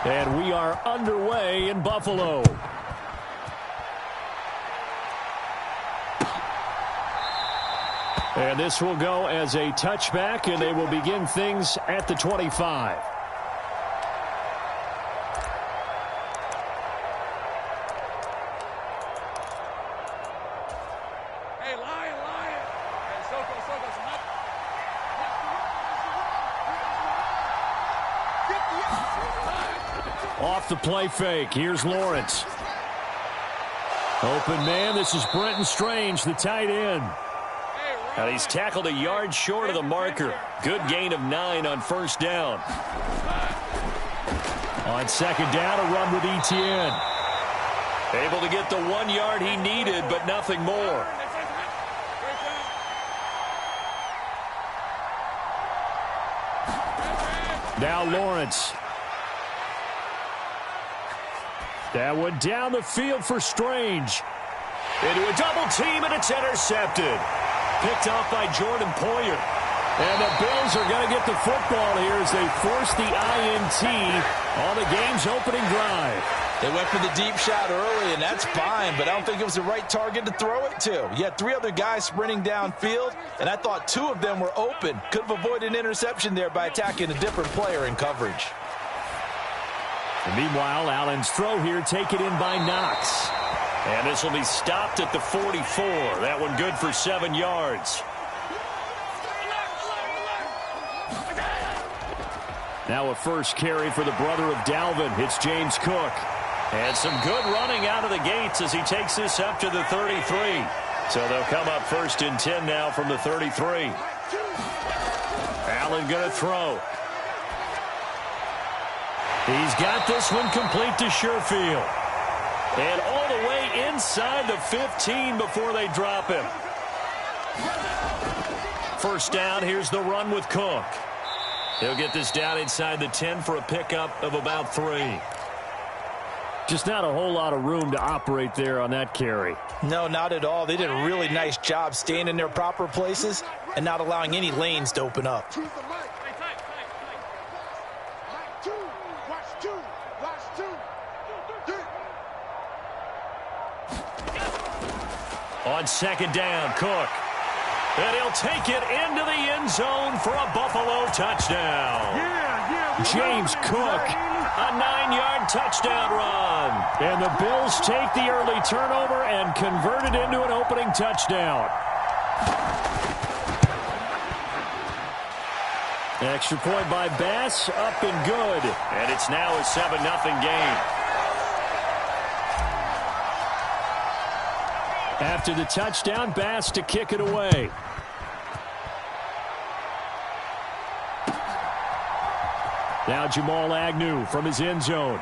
And we are underway in Buffalo. And this will go as a touchback, and they will begin things at the 25. Hey, Lion. Hey, Soko. Off the play fake. Here's Lawrence. Open man. This is Brenton Strange, the tight end. And he's tackled a yard short of the marker. Good gain of 9 on first down. On second down, a run with Etienne. Able to get the 1 yard he needed, but nothing more. Now Lawrence. That one down the field for Strange. Into a double team, and it's intercepted. Picked off by Jordan Poyer. And the Bills are going to get the football here as they force the INT on the game's opening drive. They went for the deep shot early, and that's fine, but I don't think it was the right target to throw it to. You had 3 other guys sprinting downfield, and I thought 2 of them were open. Could have avoided an interception there by attacking a different player in coverage. And meanwhile, Allen's throw here taken in by Knox. And this will be stopped at the 44. That one good for 7 yards. Now a first carry for the brother of Dalvin. It's James Cook. And some good running out of the gates as he takes this up to the 33. So they'll come up first and 10 now from the 33. Allen going to throw. He's got this one complete to Sherfield. And all the way inside the 15 before they drop him. First down, here's the run with Cook. He'll get this down inside the 10 for a pickup of about 3. Just not a whole lot of room to operate there on that carry. No, not at all. They did a really nice job staying in their proper places and not allowing any lanes to open up. On second down, Cook. And he'll take it into the end zone for a Buffalo touchdown. James Cook, a 9-yard touchdown run. And the Bills take the early turnover and convert it into an opening touchdown. Extra point by Bass, up and good. And it's now a 7-0 game. After the touchdown, Bass to kick it away. Now Jamal Agnew from his end zone.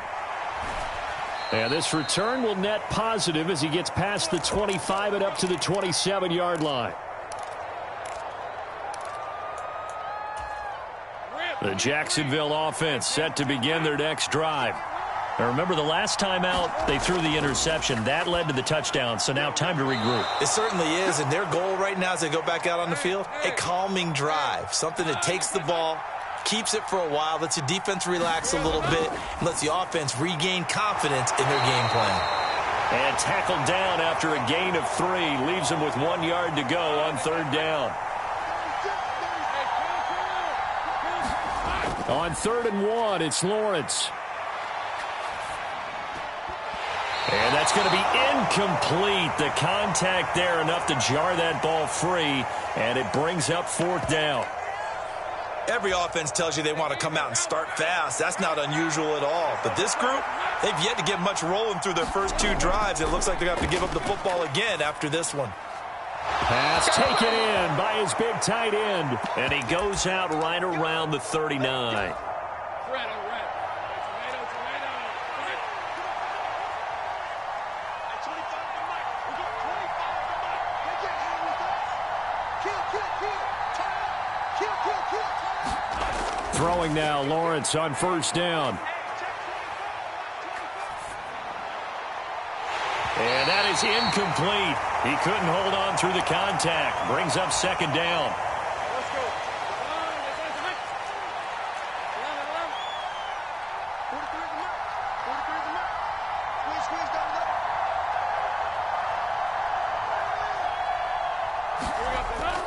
And this return will net positive as he gets past the 25 and up to the 27-yard line. The Jacksonville offense set to begin their next drive. Now remember, the last time out, they threw the interception. That led to the touchdown, so now time to regroup. It certainly is, and their goal right now as they go back out on the field, a calming drive, something that takes the ball, keeps it for a while, lets the defense relax a little bit, and lets the offense regain confidence in their game plan. And tackled down after a gain of 3, leaves them with 1 yard to go on third down. On 3rd and 1, it's Lawrence. And that's going to be incomplete. The contact there enough to jar that ball free, and it brings up 4th down. Every offense tells you they want to come out and start fast. That's not unusual at all. But this group, they've yet to get much rolling through their first 2 drives. It looks like they're going to have to give up the football again after this one. Pass taken in by his big tight end. And he goes out right around the 39. Throwing now, Lawrence on first down. And that is incomplete. He couldn't hold on through the contact. Brings up 2nd down.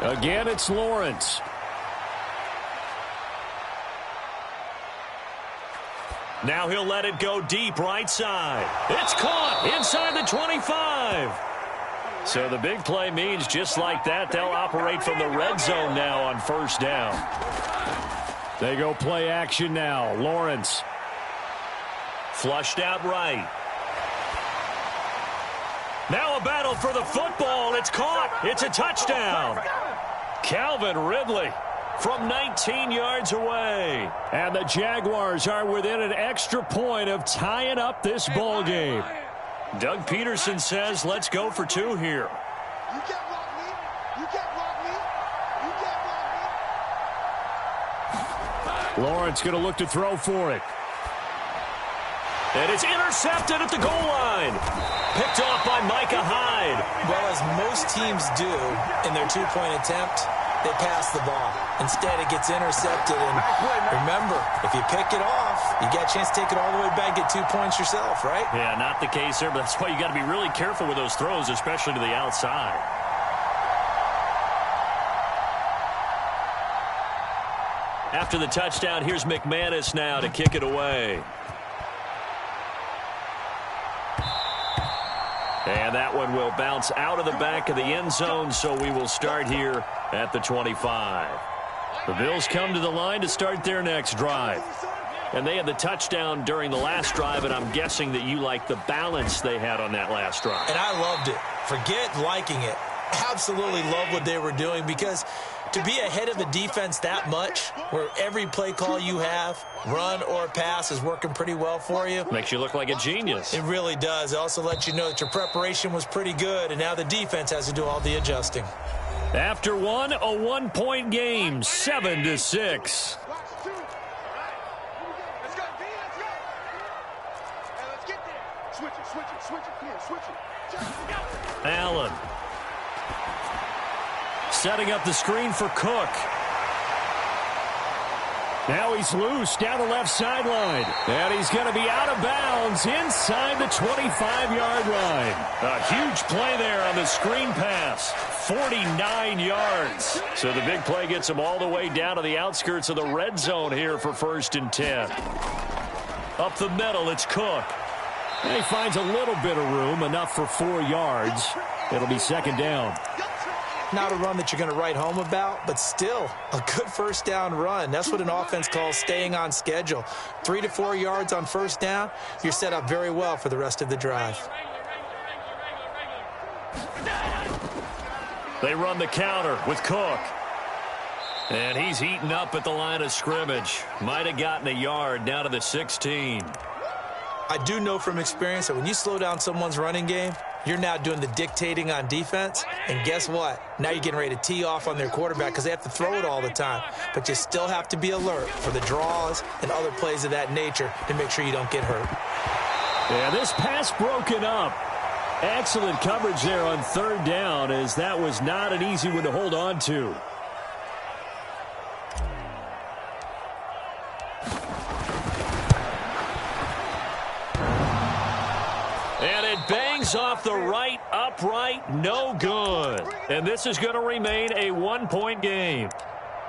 Again, it's Lawrence. Now he'll let it go deep right side. It's caught inside the 25. So the big play means just like that, they'll operate from the red zone now on first down. They go play action now. Lawrence. Flushed out right. Now a battle for the football. It's caught. It's a touchdown. Calvin Ridley from 19 yards away. And the Jaguars are within an extra point of tying up this ball game. Doug Peterson says, let's go for two here. You can't rock me. You can't rock me. You can't rock me. Lawrence going to look to throw for it. And it's intercepted at the goal line. Picked off by Micah Hyde. Well, as most teams do in their two-point attempt, they pass the ball. Instead, it gets intercepted. And remember, if you pick it off, you got a chance to take it all the way back, get 2 points yourself, right? Yeah, not the case there, but that's why you got to be really careful with those throws, especially to the outside. After the touchdown, here's McManus now to kick it away. And that one will bounce out of the back of the end zone, so we will start here at the 25. The Bills come to the line to start their next drive. And they had the touchdown during the last drive, and I'm guessing that you like the balance they had on that last drive. And I loved it. Forget liking it. Absolutely love what they were doing, because to be ahead of a defense that much, where every play call you have, run or pass, is working pretty well for you. Makes you look like a genius. It really does. It also lets you know that your preparation was pretty good, and now the defense has to do all the adjusting. After one, a 1-point game, 7-6. Allen. Setting up the screen for Cook. Now he's loose down the left sideline. And he's going to be out of bounds inside the 25-yard line. A huge play there on the screen pass. 49 yards. So the big play gets him all the way down to the outskirts of the red zone here for 1st and 10. Up the middle, it's Cook. And he finds a little bit of room, enough for 4 yards. It'll be 2nd down. Not a run that you're going to write home about, but still a good first down run. That's what an offense calls staying on schedule. 3 to 4 yards on first down, you're set up very well for the rest of the drive. They run the counter with Cook. And he's eaten up at the line of scrimmage. Might have gotten a yard down to the 16. I do know from experience that when you slow down someone's running game, you're now doing the dictating on defense. And guess what? Now you're getting ready to tee off on their quarterback because they have to throw it all the time. But you still have to be alert for the draws and other plays of that nature to make sure you don't get hurt. Yeah, this pass broken up. Excellent coverage there on 3rd down, as that was not an easy one to hold on to. And it bangs off the right upright, no good. And this is going to remain a 1-point game.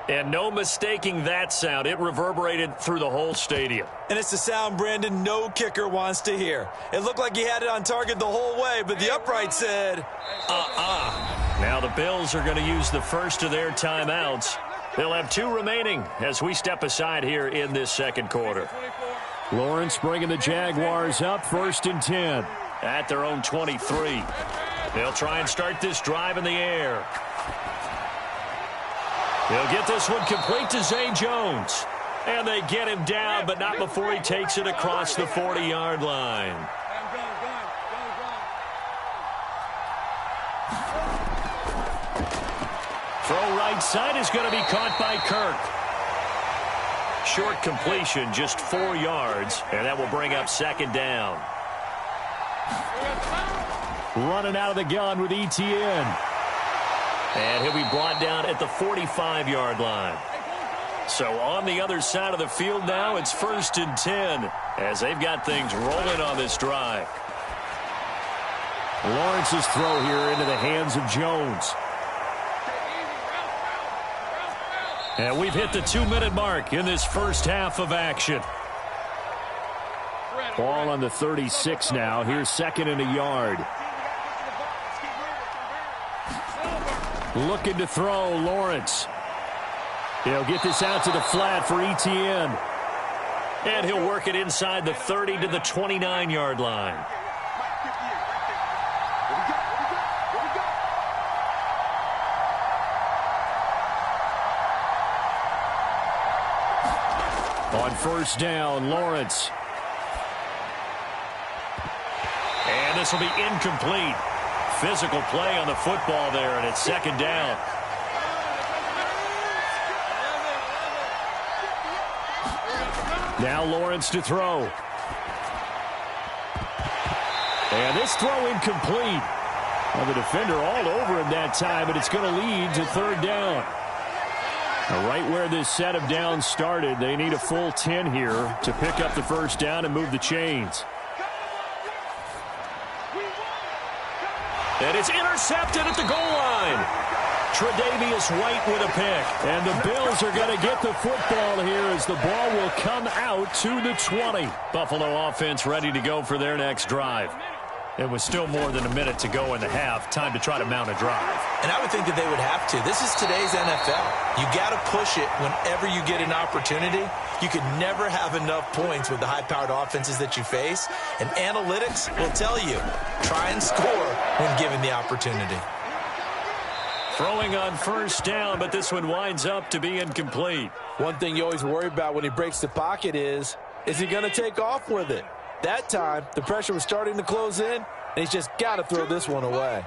And no mistaking that sound. It reverberated through the whole stadium. And it's the sound, Brandon, no kicker wants to hear. It looked like he had it on target the whole way, but the upright said, Now the Bills are going to use the first of their timeouts. They'll have 2 remaining as we step aside here in this 2nd quarter. Lawrence bringing the Jaguars up, 1st and 10. At their own 23. They'll try and start this drive in the air. They'll get this one complete to Zay Jones. And they get him down, but not before he takes it across the 40-yard line. Throw right side is going to be caught by Kirk. Short completion, just 4 yards, and that will bring up 2nd down. Running out of the gun with Etienne. And he'll be brought down at the 45-yard line. So on the other side of the field now, it's 1st and 10 as they've got things rolling on this drive. Lawrence's throw here into the hands of Jones. And we've hit the 2-minute mark in this first half of action. Ball on the 36 now. Here's 2nd and a yard. Looking to throw, Lawrence. He'll get this out to the flat for Etienne. And he'll work it inside the 30 to the 29-yard line. On 1st down, Lawrence. And this will be incomplete. Physical play on the football there, and it's 2nd down. Now Lawrence to throw. And this throw incomplete. Well, the defender all over him that time, but it's going to lead to 3rd down. Now, right where this set of downs started, they need a full 10 here to pick up the 1st down and move the chains. And it's intercepted at the goal line. Tre'Davious White with a pick. And the Bills are going to get the football here as the ball will come out to the 20. Buffalo offense ready to go for their next drive. It was still more than a minute to go in the half. Time to try to mount a drive. And I would think that they would have to. This is today's NFL. You got to push it whenever you get an opportunity. You could never have enough points with the high-powered offenses that you face. And analytics will tell you, try and score when given the opportunity. Throwing on 1st down, but this one winds up to be incomplete. One thing you always worry about when he breaks the pocket is he going to take off with it? That time, the pressure was starting to close in, and he's just got to throw this one away.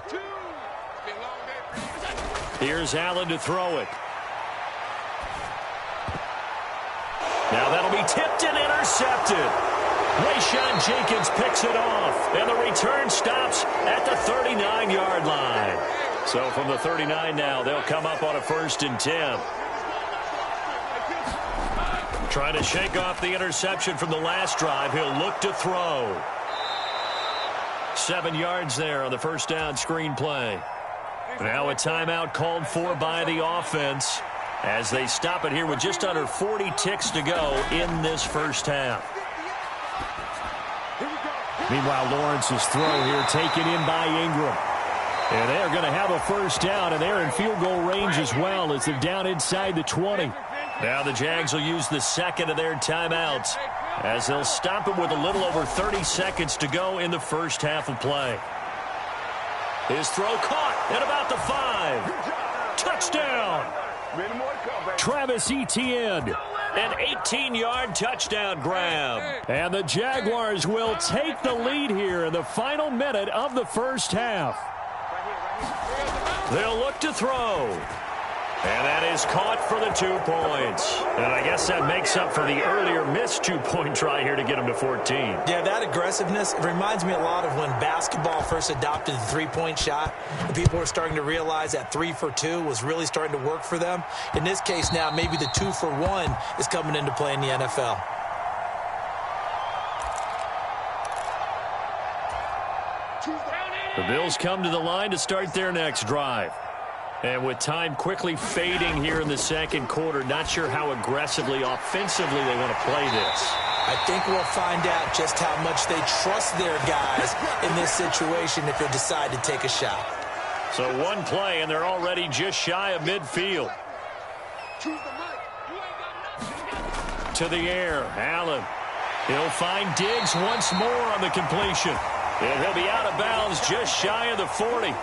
Here's Allen to throw it. Now that'll be tipped and intercepted. Rayshawn Jenkins picks it off, and the return stops at the 39-yard line. So from the 39 now, they'll come up on a 1st and 10. Trying to shake off the interception from the last drive. He'll look to throw. 7 yards there on the 1st down screen play. Now a timeout called for by the offense as they stop it here with just under 40 ticks to go in this first half. Meanwhile, Lawrence's throw here taken in by Ingram. And they're going to have a 1st down, and they're in field goal range as well as they're down inside the 20. Now the Jags will use the 2nd of their timeouts as they'll stop it with a little over 30 seconds to go in the first half of play. His throw caught at about the 5. Touchdown! Travis Etienne. An 18-yard touchdown grab. And the Jaguars will take the lead here in the final minute of the first half. They'll look to throw. And that is caught for the 2 points. And I guess that makes up for the earlier missed 2-point try here to get them to 14. Yeah, that aggressiveness, it reminds me a lot of when basketball first adopted the 3-point shot. And people were starting to realize that 3 for 2 was really starting to work for them. In this case now, maybe the 2 for 1 is coming into play in the NFL. The Bills come to the line to start their next drive. And with time quickly fading here in the second quarter, not sure how aggressively, offensively they want to play this. I think we'll find out just how much they trust their guys in this situation if they decide to take a shot. So one play, and they're already just shy of midfield. To the air, Allen. He'll find Diggs once more on the completion. And he'll be out of bounds just shy of the 40.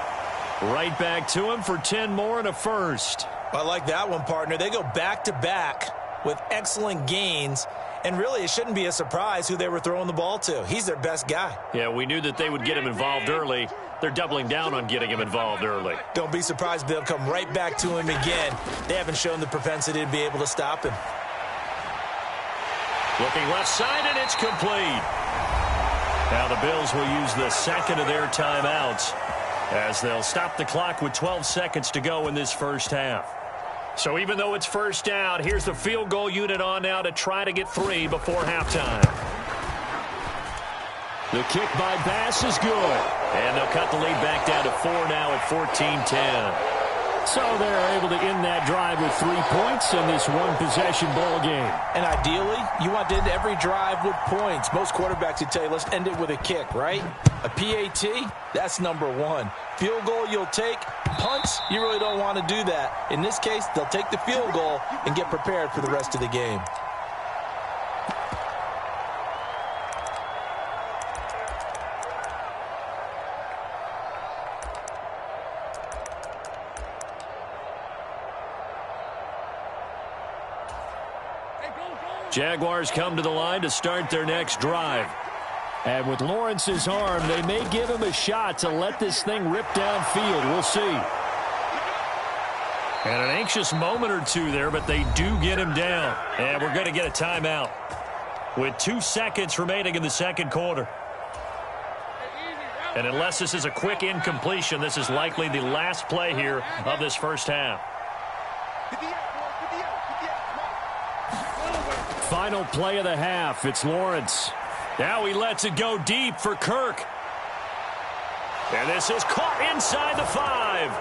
Right back to him for 10 more and a first. I like that one, partner. They go back-to-back with excellent gains. And really, it shouldn't be a surprise who they were throwing the ball to. He's their best guy. Yeah, we knew that they would get him involved early. They're doubling down on getting him involved early. Don't be surprised they'll come right back to him again. They haven't shown the propensity to be able to stop him. Looking left side, and it's complete. Now the Bills will use the 2nd of their timeouts as they'll stop the clock with 12 seconds to go in this first half. So even though it's first down, here's the field goal unit on now to try to get 3 before halftime. The kick by Bass is good. And they'll cut the lead back down to 4 now at 14-10. So they're able to end that drive with 3 points in this one-possession ball game. And ideally, you want to end every drive with points. Most quarterbacks would tell you, let's end it with a kick, right? A PAT, that's number 1. Field goal you'll take. Punts, you really don't want to do that. In this case, they'll take the field goal and get prepared for the rest of the game. Jaguars come to the line to start their next drive. And with Lawrence's arm, they may give him a shot to let this thing rip downfield. We'll see. And an anxious moment or two there, but they do get him down. And we're going to get a timeout with 2 seconds remaining in the second quarter. And unless this is a quick incompletion, this is likely the last play here of this first half. Final play of the half. It's Lawrence. Now he lets it go deep for Kirk. And this is caught inside the 5.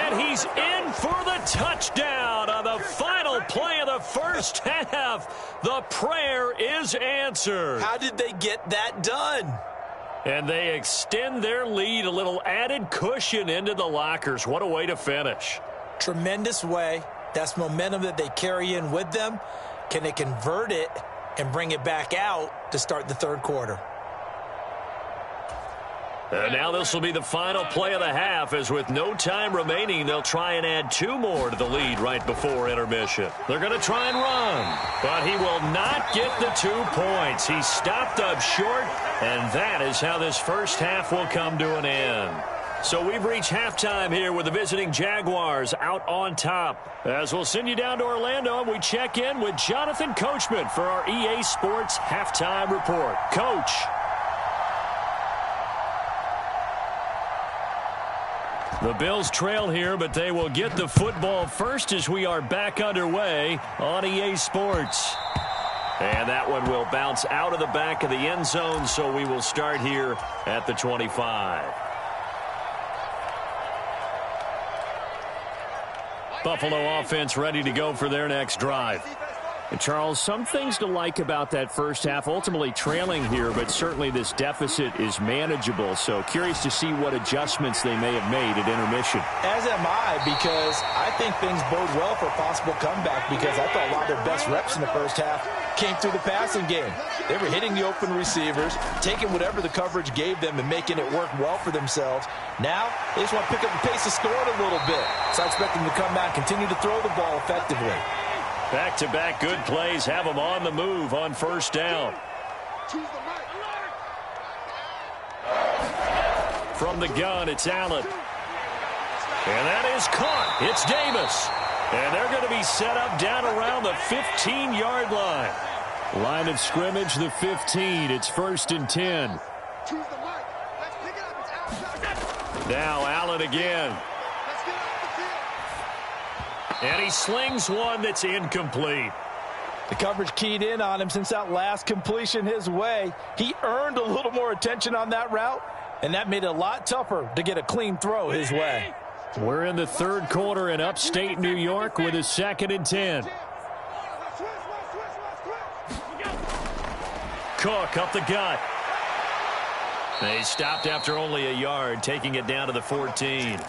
And he's in for the touchdown on the final play of the first half. The prayer is answered. How did they get that done? And they extend their lead, a little added cushion into the lockers. What a way to finish. Tremendous way. That's momentum that they carry in with them. Can they convert it and bring it back out to start the third quarter? And now this will be the final play of the half, as with no time remaining, they'll try and add 2 more to the lead right before intermission. They're going to try and run, but he will not get the 2 points. He stopped up short, and that is how this first half will come to an end. So we've reached halftime here with the visiting Jaguars out on top. As we'll send you down to Orlando, and we check in with Jonathan Coachman for our EA Sports Halftime Report. Coach. The Bills trail here, but they will get the football first as we are back underway on EA Sports. And that one will bounce out of the back of the end zone, so we will start here at the 25. Buffalo offense ready to go for their next drive. And Charles, some things to like about that first half. Ultimately trailing here, but certainly this deficit is manageable. So curious to see what adjustments they may have made at intermission. As am I, because I think things bode well for a possible comeback, because I thought a lot of their best reps in the first half came through the passing game. They were hitting the open receivers, taking whatever the coverage gave them and making it work well for themselves. Now, they just want to pick up the pace of scoring a little bit. So I expect them to come back and continue to throw the ball effectively. Back-to-back good plays have them on the move on first down. From the gun, it's Allen. And that is caught. It's Davis. And they're going to be set up down around the 15-yard line. Line of scrimmage, the 15. It's 1st and 10. Now Allen again. And he slings one that's incomplete. The coverage keyed in on him since that last completion his way. He earned a little more attention on that route, and that made it a lot tougher to get a clean throw his way. We're in the third quarter in upstate New York with a 2nd and 10. Cook up the gut. They stopped after only a yard, taking it down to the 14.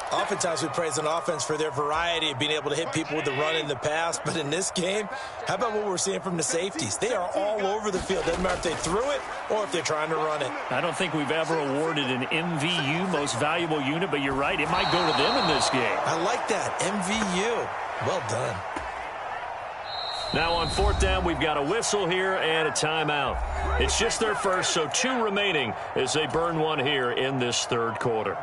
Oftentimes we praise an offense for their variety of being able to hit people with the run in the pass. But in this game, how about what we're seeing from the safeties? They are all over the field. Doesn't matter if they threw it or if they're trying to run it. I don't think we've ever awarded an MVU, most valuable unit, but you're right. It might go to them in this game. I like that. MVU. Well done. Now on 4th down, we've got a whistle here and a timeout. It's just their first, so 2 remaining as they burn one here in this third quarter.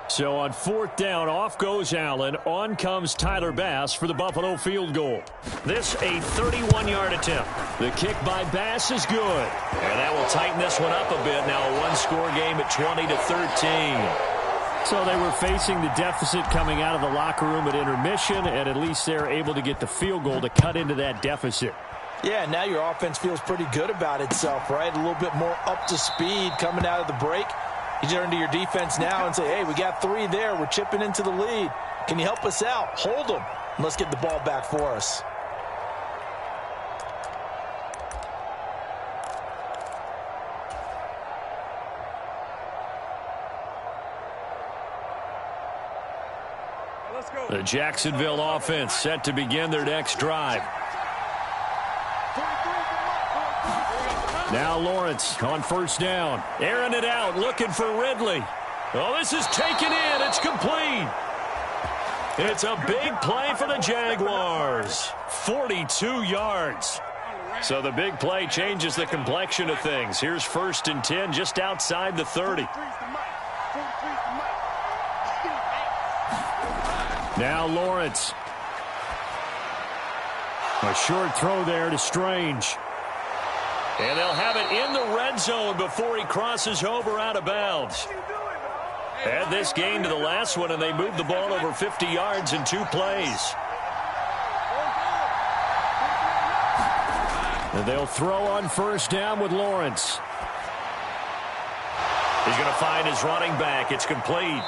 So on 4th down, off goes Allen. On comes Tyler Bass for the Buffalo field goal. This a 31-yard attempt. The kick by Bass is good. And that will tighten this one up a bit. Now a 1-score game at 20-13. So they were facing the deficit coming out of the locker room at intermission, and at least they're able to get the field goal to cut into that deficit. Yeah, now your offense feels pretty good about itself, right? A little bit more up to speed coming out of the break. You turn to your defense now and say, hey, we got 3 there. We're chipping into the lead. Can you help us out? Hold them. And let's get the ball back for us. The Jacksonville offense set to begin their next drive. Now Lawrence on first down. Airing it out, looking for Ridley. Oh, this is taken in. It's complete. It's a big play for the Jaguars. 42 yards. So the big play changes the complexion of things. Here's 1st and 10 just outside the 30. Now Lawrence. A short throw there to Strange. And they'll have it in the red zone before he crosses over out of bounds. Add this game to the last one, and they moved the ball over 50 yards in 2 plays. And they'll throw on first down with Lawrence. He's going to find his running back. It's complete.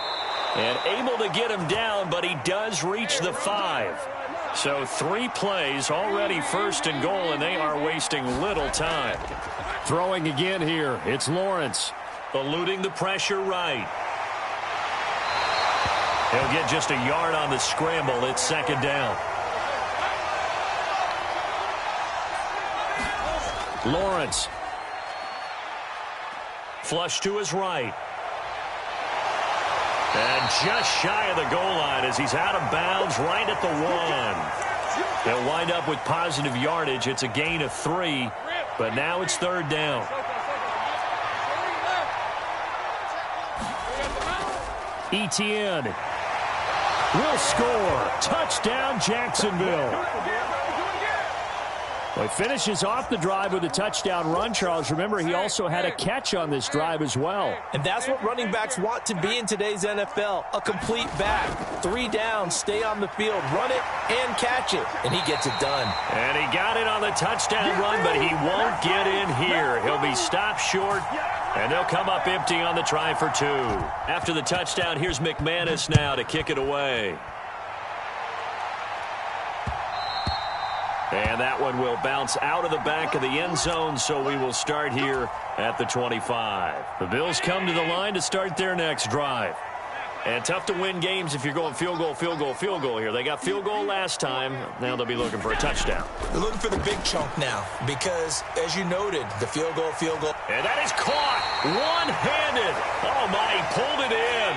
And able to get him down, but he does reach the 5. So 3 plays, already 1st and goal, and they are wasting little time. Throwing again here, it's Lawrence. Eluding the pressure right. He'll get just a yard on the scramble. It's 2nd down. Lawrence. Flush to his right. And just shy of the goal line as he's out of bounds right at the 1. He'll wind up with positive yardage. It's a gain of 3, but now it's 3rd down. Etienne will score. Touchdown, Jacksonville. Well, he finishes off the drive with a touchdown run, Charles. Remember, he also had a catch on this drive as well. And that's what running backs want to be in today's NFL, a complete back. 3 down, stay on the field, run it, and catch it. And he gets it done. And he got it on the touchdown run, but he won't get in here. He'll be stopped short, and they'll come up empty on the try for 2. After the touchdown, here's McManus now to kick it away. And that one will bounce out of the back of the end zone, so we will start here at the 25. The Bills come to the line to start their next drive. And tough to win games if you're going field goal, field goal, field goal here. They got field goal last time. Now they'll be looking for a touchdown. They're looking for the big chunk now because, as you noted, the field goal. And that is caught one-handed. Oh, my, he pulled it in.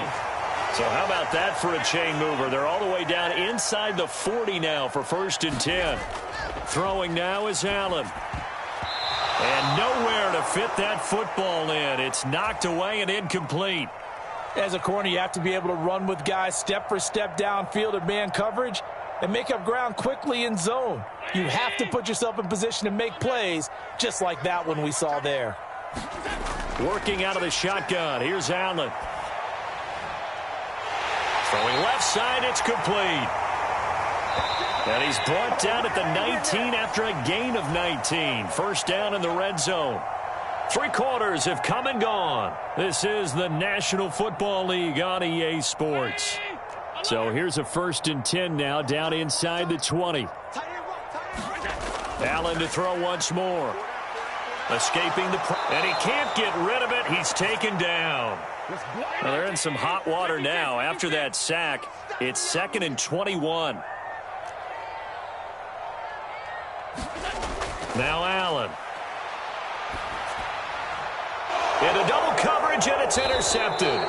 So how about that for a chain mover? They're all the way down inside the 40 now for 1st and 10. Throwing now is Allen. And nowhere to fit that football in. It's knocked away and incomplete. As a corner, you have to be able to run with guys step for step downfield in man coverage and make up ground quickly in zone. You have to put yourself in position to make plays, just like that one we saw there. Working out of the shotgun. Here's Allen. Throwing left side, it's complete. And he's brought down at the 19 after a gain of 19. 1st down in the red zone. 3 quarters have come and gone. This is the National Football League on EA Sports. So here's a 1st and 10 now down inside the 20. Allen to throw once more. Escaping the and he can't get rid of it. He's taken down. Well, they're in some hot water now. After that sack, it's 2nd and 21. Now Allen. Into double coverage, and it's intercepted.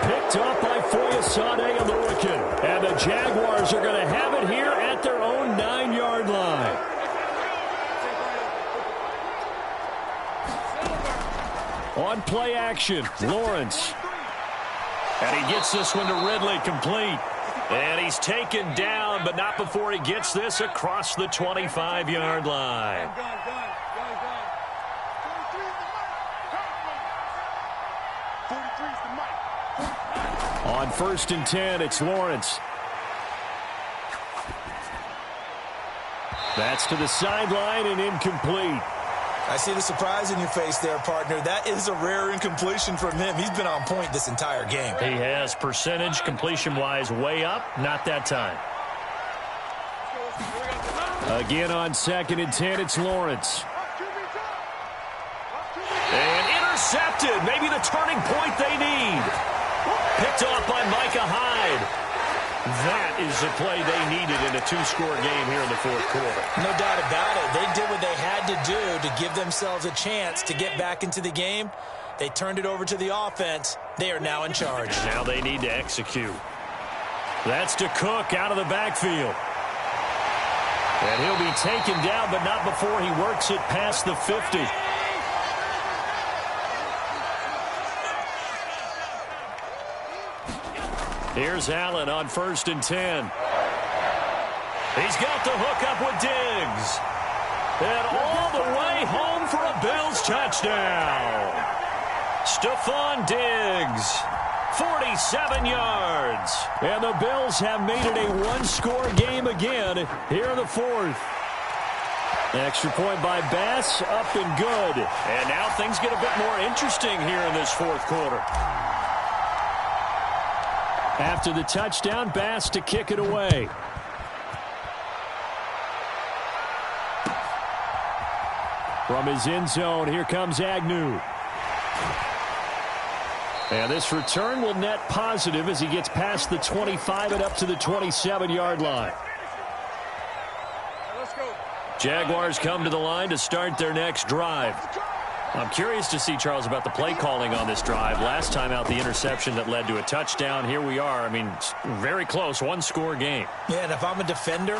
Picked up by Foyesade Oluwakin. And the Jaguars are going to have it here at their own 9-yard line. On play action, Lawrence. And he gets this one to Ridley, complete. And he's taken down, but not before he gets this across the 25-yard line. On 1st and 10, it's Lawrence. That's to the sideline and incomplete. I see the surprise in your face there, partner. That is a rare incompletion from him. He's been on point this entire game. He has percentage completion-wise way up. Not that time. Again on 2nd and 10, it's Lawrence. And intercepted. Maybe the turning point they need. Picked off by Micah Hyde. That is the play they needed in a 2-score game here in the 4th quarter. No doubt about it. They did what they had to do to give themselves a chance to get back into the game. They turned it over to the offense. They are now in charge. Now they need to execute. That's to Cook out of the backfield. And he'll be taken down, but not before he works it past the 50. Here's Allen on 1st and 10. He's got the hook up with Diggs. And all the way home for a Bills touchdown. Stephon Diggs, 47 yards. And the Bills have made it a 1-score game again here in the 4th. Extra point by Bass, up and good. And now things get a bit more interesting here in this 4th quarter. After the touchdown, Bass to kick it away. From his end zone, here comes Agnew. And this return will net positive as he gets past the 25 and up to the 27-yard line. Jaguars come to the line to start their next drive. I'm curious to see, Charles, about the play calling on this drive. Last time out, the interception that led to a touchdown. Here we are. I mean, very close, 1-score game. Yeah, and if I'm a defender,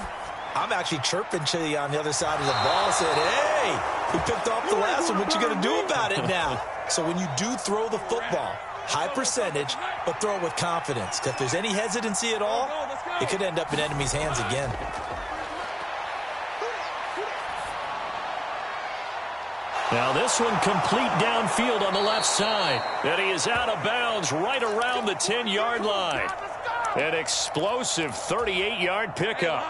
I'm actually chirping to you on the other side of the ball, saying, hey, he picked off the last one. What you going to do about it now? So when you do throw the football, high percentage, but throw it with confidence. Because if there's any hesitancy at all, it could end up in enemy's hands again. Now this one complete downfield on the left side. And he is out of bounds right around the 10-yard line. An explosive 38-yard pickup.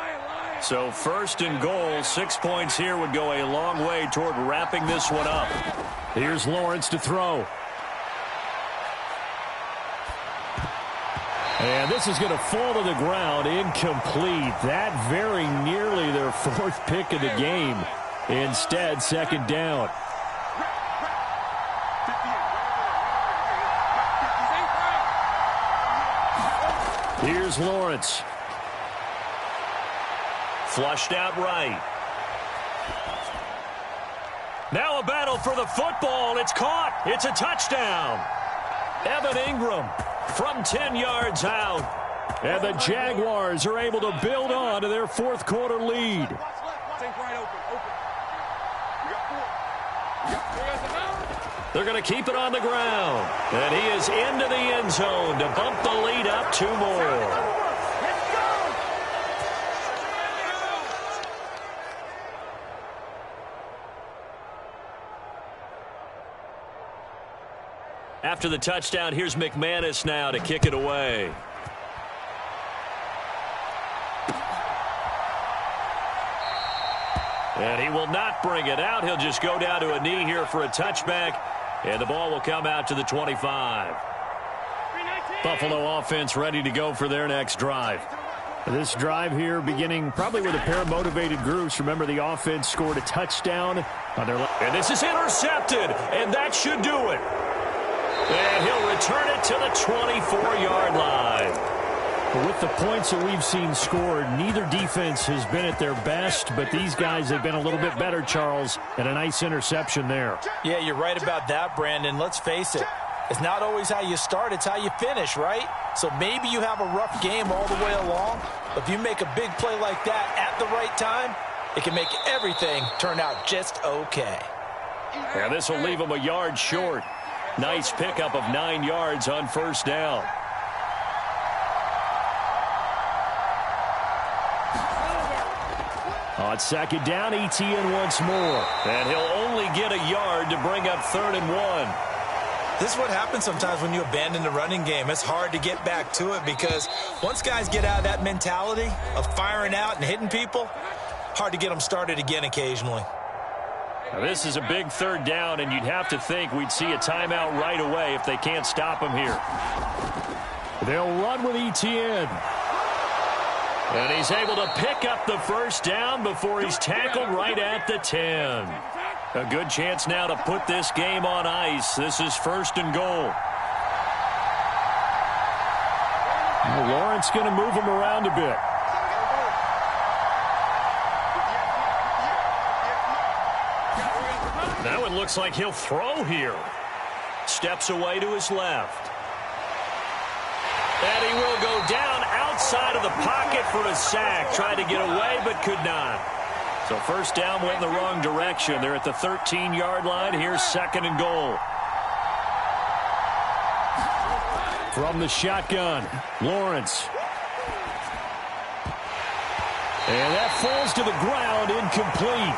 So 1st and goal, 6 points here would go a long way toward wrapping this one up. Here's Lawrence to throw. And this is going to fall to the ground, incomplete. That very nearly their 4th pick of the game. Instead, 2nd down. Here's Lawrence. Flushed out right. Now a battle for the football. It's caught. It's a touchdown. Evan Ingram from 10 yards out. And the Jaguars are able to build on to their 4th quarter lead. They're going to keep it on the ground. And he is into the end zone to bump the lead up 2 more. After the touchdown, here's McManus now to kick it away. And he will not bring it out. He'll just go down to a knee here for a touchback. And the ball will come out to the 25. Buffalo offense ready to go for their next drive. This drive here beginning probably with a pair of motivated groups. Remember, the offense scored a touchdown on their left. And this is intercepted, and that should do it. And he'll return it to the 24-yard line. With the points that we've seen scored, neither defense has been at their best, but these guys have been a little bit better, Charles, and a nice interception there. Yeah, you're right about that, Brandon. Let's face it. It's not always how you start, it's how you finish, right? So maybe you have a rough game all the way along, but if you make a big play like that at the right time, it can make everything turn out just okay. Yeah, this will leave them a yard short. Nice pickup of 9 yards on 1st down. On 2nd down, ETN once more. And he'll only get a yard to bring up 3rd and 1. This is what happens sometimes when you abandon the running game. It's hard to get back to it because once guys get out of that mentality of firing out and hitting people, hard to get them started again occasionally. Now this is a big third down, and you'd have to think we'd see a timeout right away if they can't stop him here. They'll run with Etienne. And he's able to pick up the first down before he's tackled right at the 10. A good chance now to put this game on ice. This is 1st and goal. Lawrence going to move him around a bit. Now it looks like he'll throw here. Steps away to his left. And he will go down outside of the pocket for a sack. Tried to get away but could not. So first down went in the wrong direction. They're at the 13-yard line. Here's 2nd and goal. From the shotgun, Lawrence. And that falls to the ground, incomplete.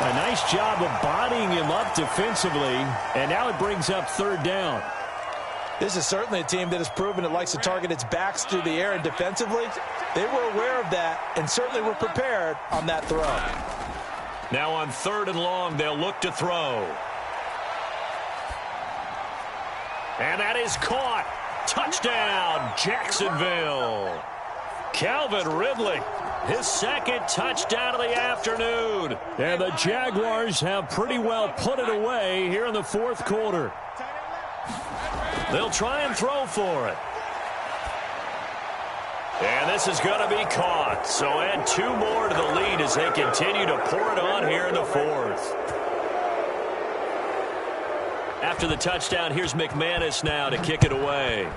A nice job of bodying him up defensively. And now it brings up 3rd down. This is certainly a team that has proven it likes to target its backs through the air, and defensively, they were aware of that and certainly were prepared on that throw. Now on 3rd and long, they'll look to throw. And that is caught. Touchdown, Jacksonville. Calvin Ridley, his 2nd touchdown of the afternoon. And the Jaguars have pretty well put it away here in the 4th quarter. They'll try and throw for it. And this is going to be caught. So add 2 more to the lead as they continue to pour it on here in the 4th. After the touchdown, here's McManus now to kick it away.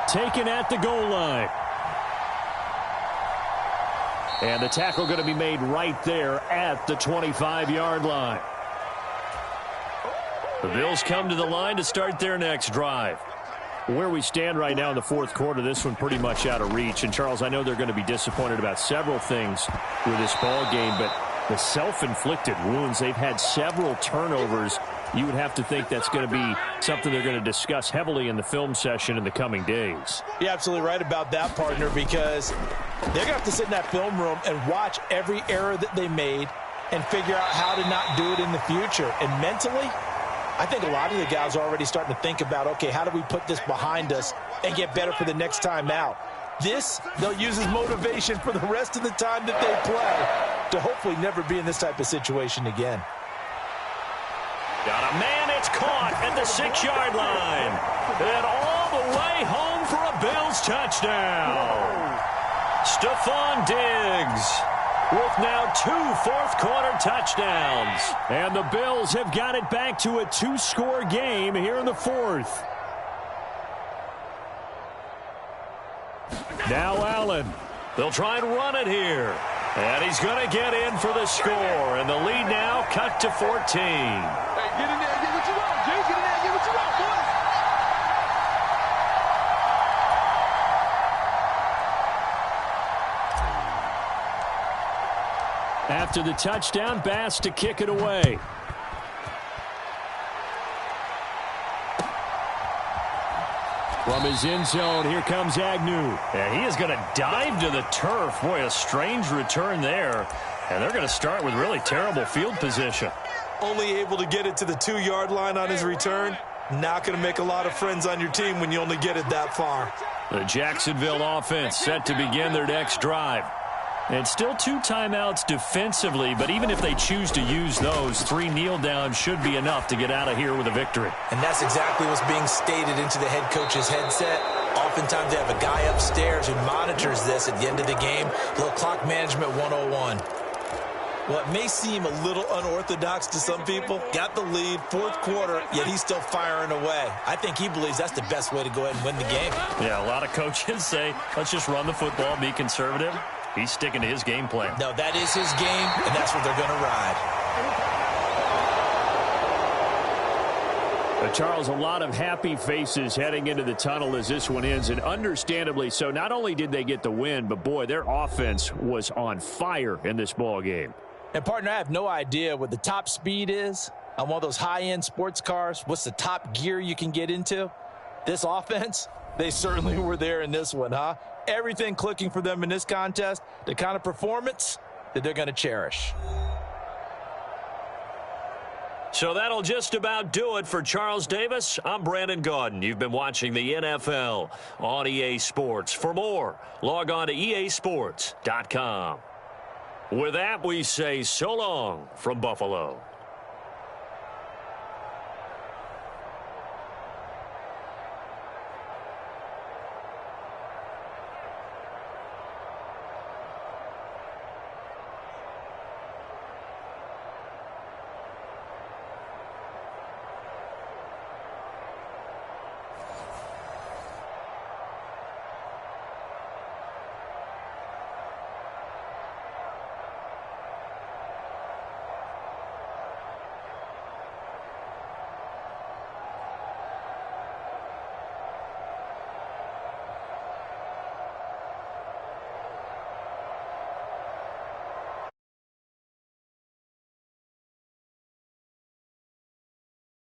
Taken at the goal line. And the tackle going to be made right there at the 25-yard line. The Bills come to the line to start their next drive. Where we stand right now in the 4th quarter, this one pretty much out of reach. And, Charles, I know they're going to be disappointed about several things with this ball game, but the self-inflicted wounds, they've had several turnovers. You would have to think that's going to be something they're going to discuss heavily in the film session in the coming days. You're absolutely right about that, partner, because they're going to have to sit in that film room and watch every error that they made and figure out how to not do it in the future. And mentally, I think a lot of the guys are already starting to think about, okay, how do we put this behind us and get better for the next time out? This, they'll use as motivation for the rest of the time that they play to hopefully never be in this type of situation again. Got a man, it's caught at the 6-yard line. And all the way home for a Bills touchdown. Stephon Diggs with now 2 4th-quarter touchdowns. And the Bills have got it back to a 2-score game here in the 4th. Now Allen. They'll try and run it here. And he's going to get in for the score. And the lead now cut to 14. Hey, get in there and get what you want, G. Get in there and get what you want, boy. After the touchdown, Bass to kick it away. From his end zone, here comes Agnew. And he is going to dive to the turf. Boy, a strange return there. And they're going to start with really terrible field position. Only able to get it to the 2-yard line on his return. Not going to make a lot of friends on your team when you only get it that far. The Jacksonville offense set to begin their next drive. And still 2 timeouts defensively, but even if they choose to use those, 3 kneel downs should be enough to get out of here with a victory. And that's exactly what's being stated into the head coach's headset. Oftentimes they have a guy upstairs who monitors this at the end of the game. Little clock management 101. What may seem a little unorthodox to some people, got the lead, 4th quarter, yet he's still firing away. I think he believes that's the best way to go ahead and win the game. Yeah, a lot of coaches say, let's just run the football, be conservative. He's sticking to his game plan. No, that is his game, and that's what they're going to ride. Charles, a lot of happy faces heading into the tunnel as this one ends, and understandably so. Not only did they get the win, but boy, their offense was on fire in this ball game. And, partner, I have no idea what the top speed is on one of those high-end sports cars. What's the top gear you can get into? This offense, they certainly were there in this one, huh? Everything clicking for them in this contest, the kind of performance that they're going to cherish. So that'll just about do it for Charles Davis. I'm Brandon Gaudin. You've been watching the NFL on EA Sports. For more, log on to easports.com. With that, we say so long from Buffalo.